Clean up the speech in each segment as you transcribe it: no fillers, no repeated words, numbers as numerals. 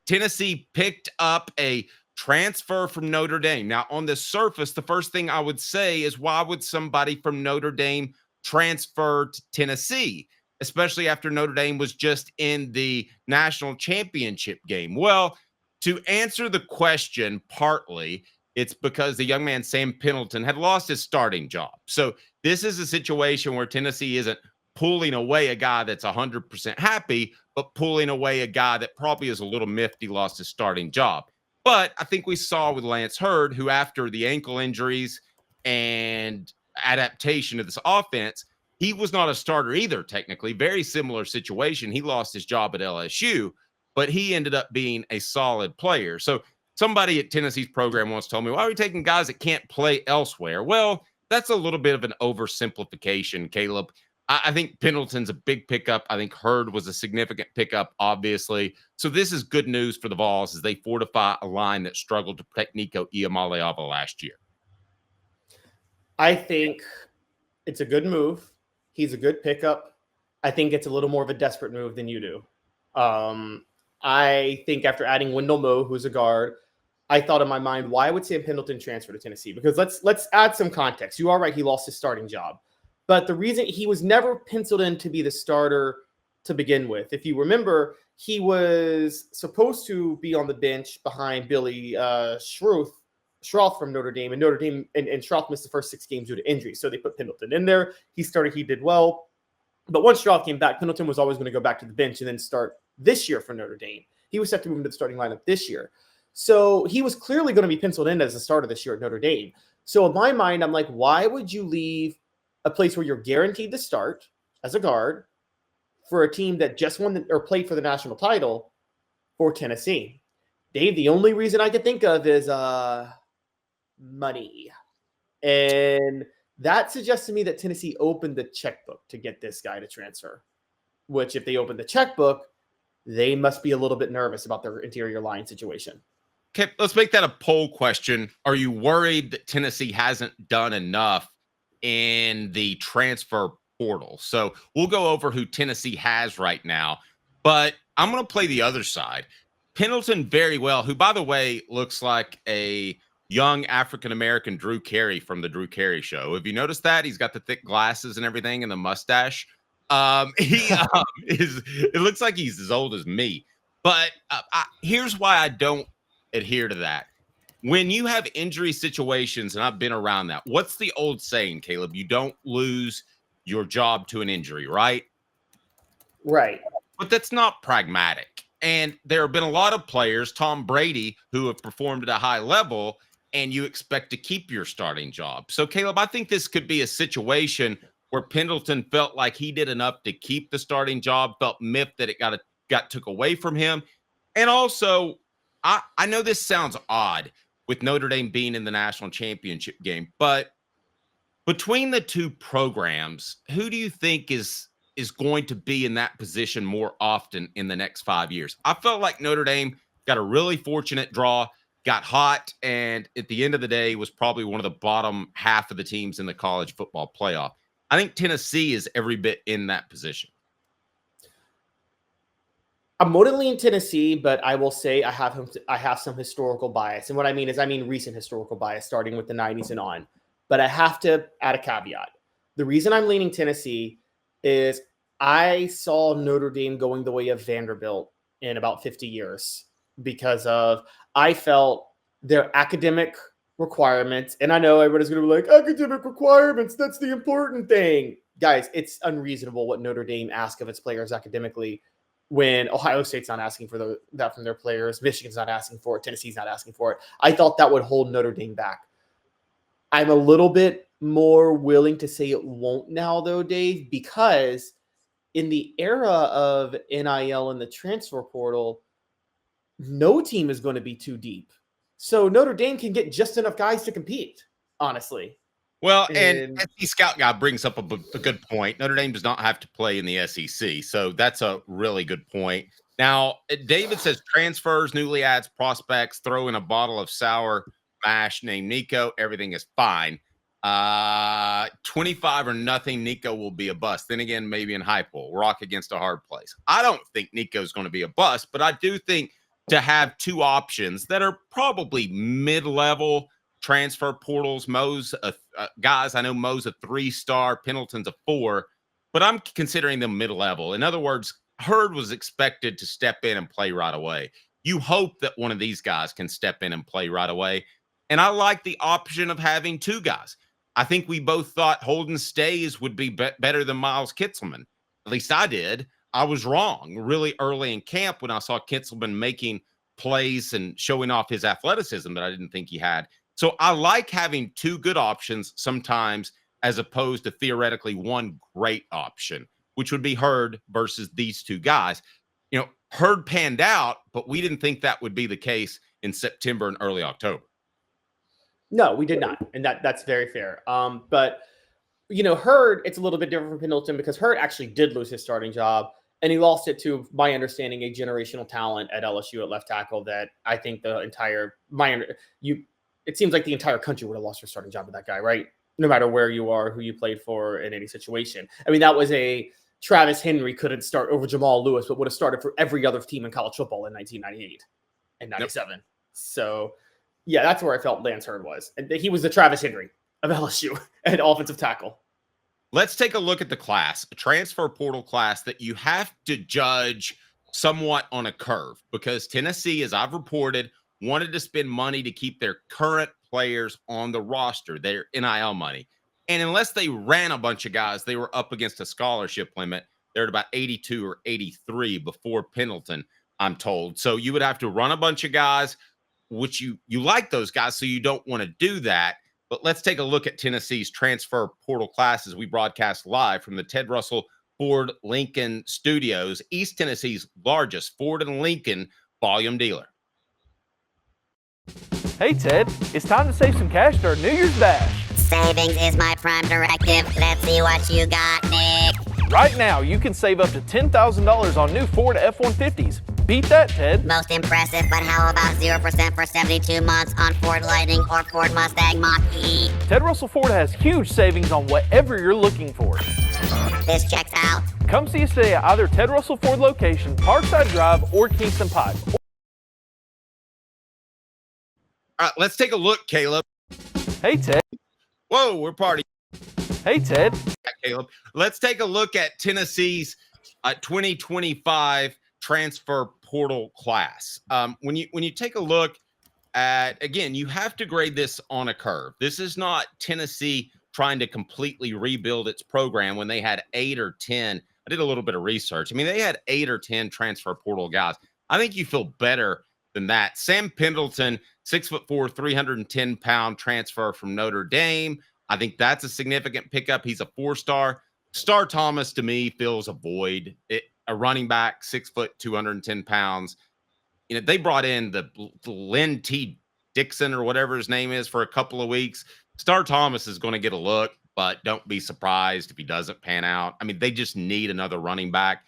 Tennessee picked up a transfer from Notre Dame. Now, on the surface, the first thing I would say is, why would somebody from Notre Dame transfer to Tennessee, especially after Notre Dame was just in the national championship game? Well, to answer the question, partly it's because the young man, Sam Pendleton, had lost his starting job. So this is a situation where Tennessee isn't pulling away a guy that's 100% happy, but pulling away a guy that probably is a little miffed he lost his starting job. But I think we saw with Lance Hurd, who after the ankle injuries and adaptation to this offense, he was not a starter either, technically. Very similar situation. He lost his job at LSU, but he ended up being a solid player. So somebody at Tennessee's program once told me, why are we taking guys that can't play elsewhere? Well, that's a little bit of an oversimplification, Caleb. I think Pendleton's a big pickup. I think Hurd was a significant pickup, obviously. So this is good news for the Vols as they fortify a line that struggled to protect Nico Iamaleava last year. I think it's a good move. He's a good pickup. I think it's a little more of a desperate move than you do. I think after adding Wendell Moe, who's a guard, I thought in my mind, why would Sam Pendleton transfer to Tennessee? Because let's add some context. You are right, he lost his starting job. But the reason he was never penciled in to be the starter to begin with, if you remember, he was supposed to be on the bench behind Billy Schroth from Notre Dame. And Notre Dame and Schroth missed the first 6 games due to injury. So they put Pendleton in there. He started, he did well. But once Schroth came back, Pendleton was always going to go back to the bench and then start this year for Notre Dame. He was set to move into the starting lineup this year. So he was clearly going to be penciled in as a starter this year at Notre Dame. So in my mind, I'm like, why would you leave a place where you're guaranteed to start as a guard for a team that just won or played for the national title for Tennessee? Dave, the only reason I could think of is money. And that suggests to me that Tennessee opened the checkbook to get this guy to transfer, which if they opened the checkbook, they must be a little bit nervous about their interior line situation. Okay, let's make that a poll question. Are you worried that Tennessee hasn't done enough in the transfer portal? So we'll go over who Tennessee has right now, but I'm going to play the other side. Pendleton very well, who, by the way, looks like a young African-American Drew Carey from the Drew Carey Show. Have you noticed that? He's got the thick glasses and everything and the mustache. It looks like he's as old as me. But here's why I don't adhere to that. When you have injury situations, and I've been around that, what's the old saying, Caleb? You don't lose your job to an injury, right? Right. But that's not pragmatic. And there have been a lot of players, Tom Brady, who have performed at a high level, and you expect to keep your starting job. So, Caleb, I think this could be a situation where Pendleton felt like he did enough to keep the starting job, felt miffed that it got took away from him. And also, I know this sounds odd with Notre Dame being in the national championship game, but between the two programs, who do you think is going to be in that position more often in the next 5 years? I felt like Notre Dame got a really fortunate draw, got hot, and at the end of the day was probably one of the bottom half of the teams in the college football playoff. I think Tennessee is every bit in that position. I'm more than leaning Tennessee, but I will say I have some historical bias. And what I mean is recent historical bias starting with the 90s and on. But I have to add a caveat. The reason I'm leaning Tennessee is I saw Notre Dame going the way of Vanderbilt in about 50 years because of I felt their academic requirements. And I know everybody's going to be like, academic requirements, that's the important thing. Guys, it's unreasonable what Notre Dame asks of its players academically when Ohio State's not asking for that from their players, Michigan's not asking for it, Tennessee's not asking for it. I thought that would hold Notre Dame back. I'm a little bit more willing to say it won't now, though, Dave, because in the era of NIL and the transfer portal, no team is going to be too deep. So Notre Dame can get just enough guys to compete, honestly. Well, and SC Scout Guy brings up a good point. Notre Dame does not have to play in the SEC, so that's a really good point. Now, David says transfers, newly adds, prospects, throw in a bottle of sour mash named Nico, everything is fine. 25 or nothing, Nico will be a bust. Then again, maybe in high pool, rock against a hard place. I don't think Nico's going to be a bust, but I do think to have two options that are probably mid-level transfer portals. Mo's guys, I know Mo's a 3-star, Pendleton's a 4, but I'm considering them mid-level. In other words, Hurd was expected to step in and play right away. You hope that one of these guys can step in and play right away. And I like the option of having two guys. I think we both thought Holden Stays would be better than Miles Kitselman. At least I did. I was wrong really early in camp when I saw Kitselman making plays and showing off his athleticism that I didn't think he had. So I like having two good options sometimes as opposed to theoretically one great option, which would be Hurd versus these two guys. You know, Hurd panned out, but we didn't think that would be the case in September and early October. No, we did not. And that's very fair. But, you know, Hurd, it's a little bit different from Pendleton because Hurd actually did lose his starting job. And he lost it to, my understanding, a generational talent at LSU at left tackle that I think it seems like the entire country would have lost their starting job to that guy, right? No matter where you are, who you played for in any situation. I mean, that was Travis Henry couldn't start over Jamal Lewis, but would have started for every other team in college football in 1998 and 97. Yep. So, yeah, that's where I felt Lance Hurd was. And he was the Travis Henry of LSU at offensive tackle. Let's take a look at the class, a transfer portal class that you have to judge somewhat on a curve because Tennessee, as I've reported, wanted to spend money to keep their current players on the roster, their NIL money. And unless they ran a bunch of guys, they were up against a scholarship limit. They're at about 82 or 83 before Pendleton, I'm told. So you would have to run a bunch of guys, which you like those guys, so you don't want to do that. But let's take a look at Tennessee's transfer portal classes. We broadcast live from the Ted Russell Ford Lincoln Studios, East Tennessee's largest Ford and Lincoln volume dealer. Hey Ted, it's time to save some cash during New Year's Dash. Savings is my prime directive. Let's see what you got, Nick. Right now, you can save up to $10,000 on new Ford F-150s. Beat that, Ted. Most impressive, but how about 0% for 72 months on Ford Lightning or Ford Mustang Mach-E? Ted Russell Ford has huge savings on whatever you're looking for. This checks out. Come see us today at either Ted Russell Ford location, Parkside Drive, or Kingston Pike. All right, let's take a look, Caleb. Hey, Ted. Whoa, we're partying. Hey, Ted. Caleb. Let's take a look at Tennessee's 2025 transfer portal class. When you take a look at, again, you have to grade this on a curve. This is not Tennessee trying to completely rebuild its program when they had 8 or 10. I did a little bit of research. I mean, they had 8 or 10 transfer portal guys. I think you feel better than that. Sam Pendleton, 6'4", 310-pound transfer from Notre Dame. I think that's a significant pickup. He's a 4-star. Star Thomas, to me, fills a void. A running back, 6 foot, 210 pounds. You know, they brought in the Lynn T. Dixon or whatever his name is for a couple of weeks. Star Thomas is going to get a look, but don't be surprised if he doesn't pan out. I mean, they just need another running back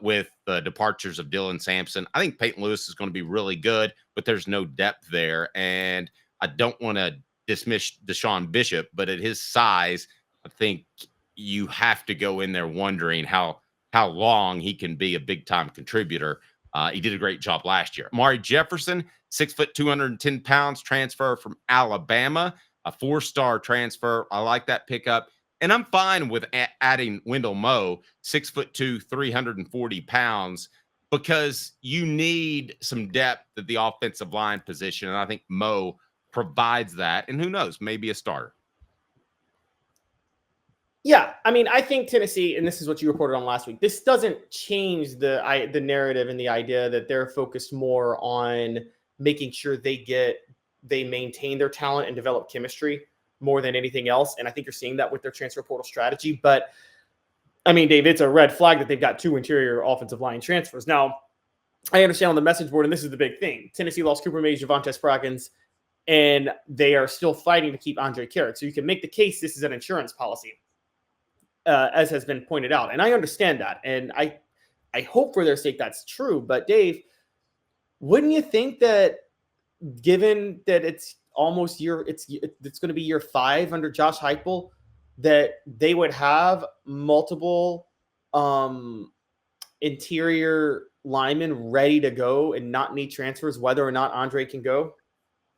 with the departures of Dylan Sampson. I think Peyton Lewis is going to be really good, but there's no depth there. And I don't want to dismiss Deshaun Bishop, but at his size, I think you have to go in there wondering how long he can be a big-time contributor. He did a great job last year. Amari Jefferson, 6 foot, 210 pounds, transfer from Alabama, a 4-star transfer. I like that pickup. And I'm fine with adding Wendell Moe, 6 foot 2, 340 pounds, because you need some depth at the offensive line position. And I think Moe provides that. And who knows, maybe a starter. Yeah, I mean, I think Tennessee, and this is what you reported on last week, this doesn't change the narrative and the idea that they're focused more on making sure they maintain their talent and develop chemistry more than anything else. And I think you're seeing that with their transfer portal strategy. But, I mean, Dave, it's a red flag that they've got 2 interior offensive line transfers. Now, I understand on the message board, and this is the big thing, Tennessee lost Cooper Mays, Javonte Spraggins, and they are still fighting to keep Andre Carrick. So you can make the case this is an insurance policy. As has been pointed out. And I understand that. And I hope for their sake that's true. But Dave, wouldn't you think that given that it's almost it's going to be year 5 under Josh Heupel, that they would have multiple interior linemen ready to go and not need transfers, whether or not Andre can go?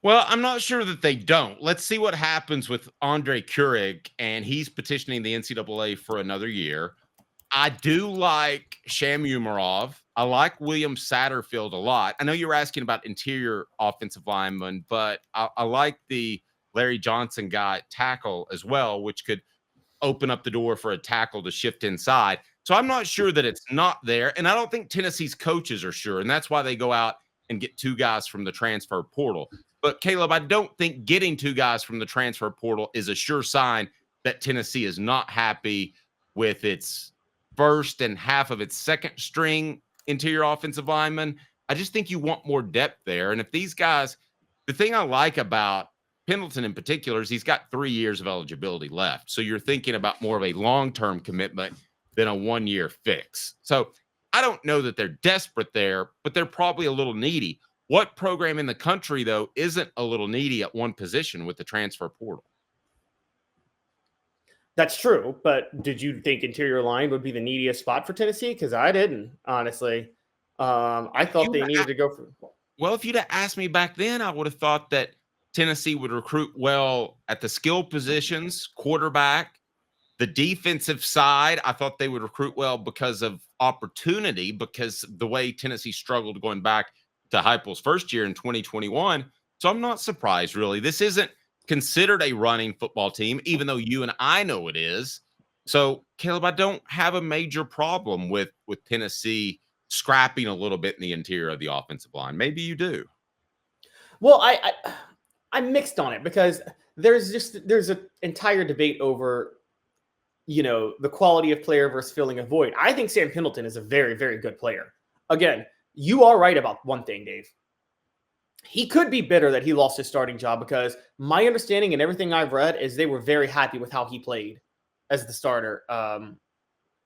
Well, I'm not sure that they don't. Let's see what happens with Andre Keurig, and he's petitioning the NCAA for another year. I do like Sham Umarov. I like William Satterfield a lot. I know you're asking about interior offensive linemen, but I like the Larry Johnson guy at tackle as well, which could open up the door for a tackle to shift inside. So I'm not sure that it's not there. And I don't think Tennessee's coaches are sure. And that's why they go out and get 2 guys from the transfer portal. But Caleb, I don't think getting 2 guys from the transfer portal is a sure sign that Tennessee is not happy with its first and half of its second string interior offensive linemen. I just think you want more depth there. And if these guys, the thing I like about Pendleton in particular is he's got 3 years of eligibility left. So you're thinking about more of a long-term commitment than a 1-year fix. So I don't know that they're desperate there, but they're probably a little needy. What program in the country, though, isn't a little needy at one position with the transfer portal? That's true, but did you think interior line would be the neediest spot for Tennessee? Because I didn't, honestly. I thought they needed to go for. Well, if you'd have asked me back then, I would have thought that Tennessee would recruit well at the skill positions, quarterback, the defensive side. I thought they would recruit well because of opportunity, because the way Tennessee struggled going back to Heupel's first year in 2021. So I'm not surprised, really. This isn't considered a running football team, even though you and I know it is. So, Caleb, I don't have a major problem with Tennessee scrapping a little bit in the interior of the offensive line. Maybe you do. Well, I'm mixed on it because there's an entire debate over, the quality of player versus filling a void. I think Sam Pendleton is a very, very good player. Again, you are right about one thing, Dave. He could be bitter that he lost his starting job because my understanding and everything I've read is they were very happy with how he played as the starter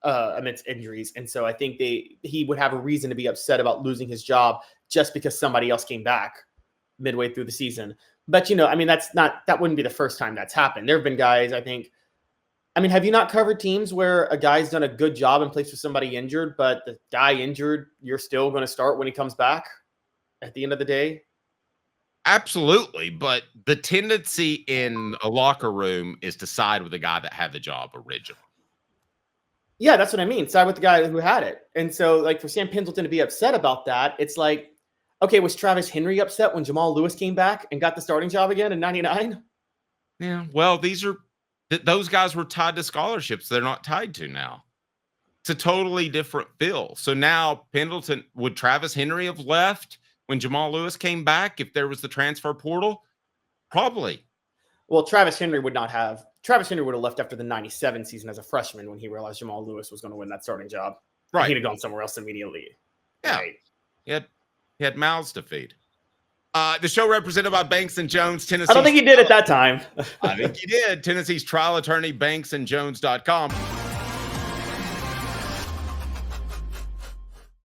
amidst injuries. And so I think he would have a reason to be upset about losing his job just because somebody else came back midway through the season. But, that wouldn't be the first time that's happened. There have been guys, have you not covered teams where a guy's done a good job and plays for somebody injured, but the guy injured, you're still going to start when he comes back at the end of the day? Absolutely. But the tendency in a locker room is to side with the guy that had the job originally. Yeah, that's what I mean. Side with the guy who had it. And so, for Sam Pendleton to be upset about that, it's like, okay, was Travis Henry upset when Jamal Lewis came back and got the starting job again in 99? Yeah, well, those guys were tied to scholarships. They're not tied to now. It's a totally different feel. So now Pendleton, would Travis Henry have left when Jamal Lewis came back if there was the transfer portal? Probably. Well, Travis Henry would have left after the 97 season as a freshman when he realized Jamal Lewis was going to win that starting job. Right. He'd have gone somewhere else immediately. Yeah. Right. He had mouths to feed. The show represented by Banks & Jones, Tennessee. I don't think he did at that time. I think he did. Tennessee's trial attorney, banksandjones.com.